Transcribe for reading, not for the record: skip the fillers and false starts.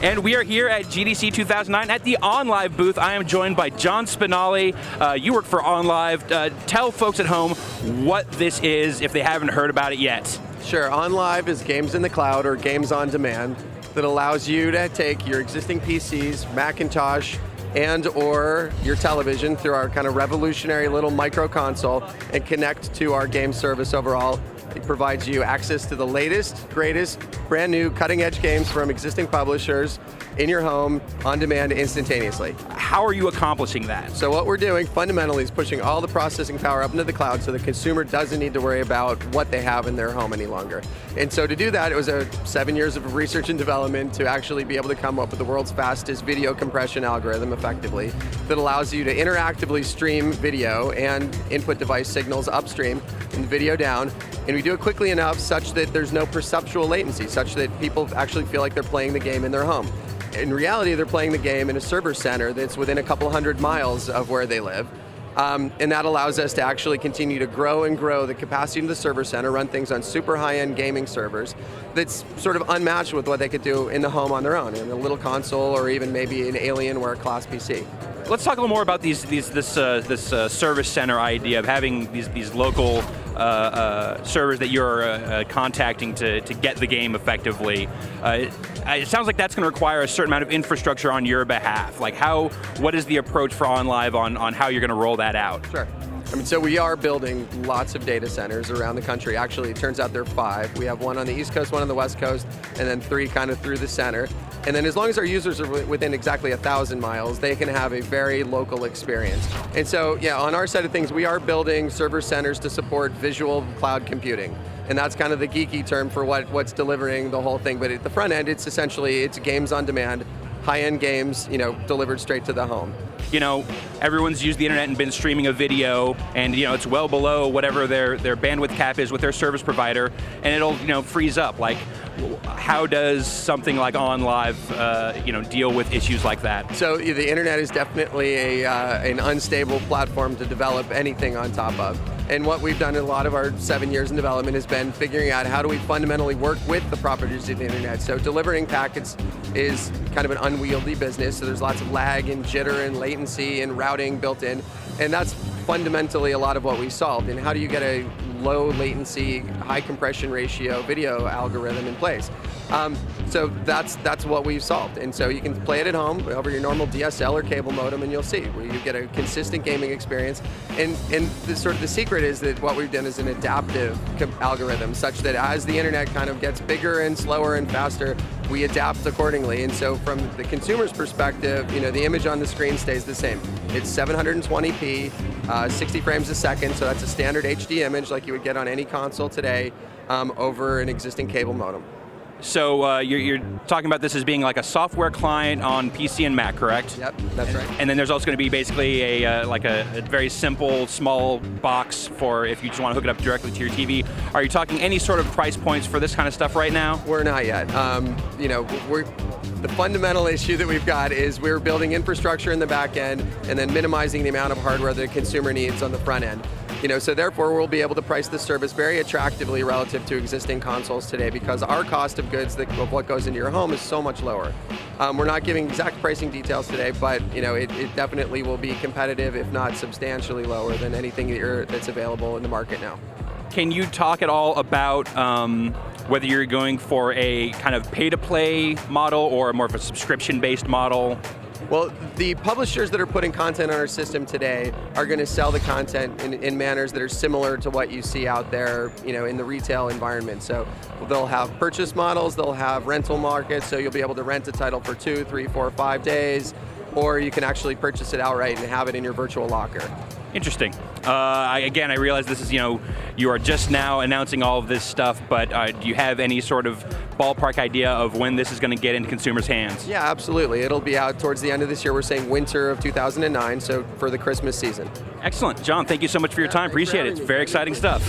And we are here at GDC 2009 at the OnLive booth. I am joined by John Spinelli. You work for OnLive. Tell folks at home what this is if they haven't heard about it yet. Sure, OnLive is games in the cloud or games on demand that allows you to take your existing PCs, Macintosh, and or your television through our kind of revolutionary little micro console and connect to our game service overall. It provides you access to the latest, greatest, brand new, cutting edge games from existing publishers in your home, on demand, instantaneously. How are you accomplishing that? So what we're doing fundamentally is pushing all the processing power up into the cloud so the consumer doesn't need to worry about what they have in their home any longer. And so to do that, it was 7 years of research and development to actually be able to come up with the world's fastest video compression algorithm effectively that allows you to interactively stream video and input device signals upstream and video down. And we do it quickly enough such that there's no perceptual latency, such that people actually feel like they're playing the game in their home. In reality, they're playing the game in a server center that's within a couple hundred miles of where they live. And that allows us to actually continue to grow and grow the capacity of the server center, run things on super high-end gaming servers that's sort of unmatched with what they could do in the home on their own, in a little console or even maybe an Alienware class PC. Let's talk a little more about this service center idea of having these local servers that you're contacting to get the game effectively. It sounds like that's going to require a certain amount of infrastructure on your behalf. Like what is the approach for OnLive on how you're going to roll that out? Sure. I mean, so we are building lots of data centers around the country. Actually, it turns out there are 5. We have one on the East Coast, one on the West Coast, and then 3 kind of through the center. And then as long as our users are within exactly 1,000 miles, they can have a very local experience. And so, yeah, on our side of things, we are building server centers to support visual cloud computing. And that's kind of the geeky term for what's delivering the whole thing. But at the front end, it's essentially games on demand, high-end games, delivered straight to the home. Everyone's used the internet and been streaming a video, and it's well below whatever their bandwidth cap is with their service provider, and it'll freeze up. Like, how does something like OnLive deal with issues like that? So the internet is definitely an unstable platform to develop anything on top of. And what we've done in a lot of our 7 years in development has been figuring out how do we fundamentally work with the properties of the internet. So delivering packets is kind of an unwieldy business, so there's lots of lag and jitter and latency and routing built in, and that's fundamentally a lot of what we solved. And how do you get a low latency, high compression ratio video algorithm in place? So that's what we've solved. And so you can play it at home over your normal DSL or cable modem, and you'll see where you get a consistent gaming experience. And the secret is that what we've done is an adaptive algorithm, such that as the internet kind of gets bigger and slower and faster, we adapt accordingly. And so from the consumer's perspective, the image on the screen stays the same. It's 720p, 60 frames a second, so that's a standard HD image like you would get on any console today over an existing cable modem. So you're talking about this as being like a software client on PC and Mac, correct? Yep, that's right. And then there's also going to be basically a very simple, small box for if you just want to hook it up directly to your TV. Are you talking any sort of price points for this kind of stuff right now? We're not yet. The fundamental issue that we've got is we're building infrastructure in the back end and then minimizing the amount of hardware the consumer needs on the front end. So therefore we'll be able to price this service very attractively relative to existing consoles today because our cost of goods of what goes into your home is so much lower. We're not giving exact pricing details today, but it definitely will be competitive, if not substantially lower than anything that's available in the market now. Can you talk at all about whether you're going for a kind of pay-to-play model or more of a subscription-based model? Well, the publishers that are putting content on our system today are going to sell the content in manners that are similar to what you see out there, in the retail environment. So they'll have purchase models, they'll have rental markets, so you'll be able to rent a title for 2, 3, 4, 5 days, or you can actually purchase it outright and have it in your virtual locker. Interesting. Again, I realize this is, you are just now announcing all of this stuff, but do you have any sort of ballpark idea of when this is going to get into consumers' hands? Yeah, absolutely. It'll be out towards the end of this year. We're saying winter of 2009, so for the Christmas season. Excellent. John, thank you so much for your time. Appreciate it. It's very exciting stuff.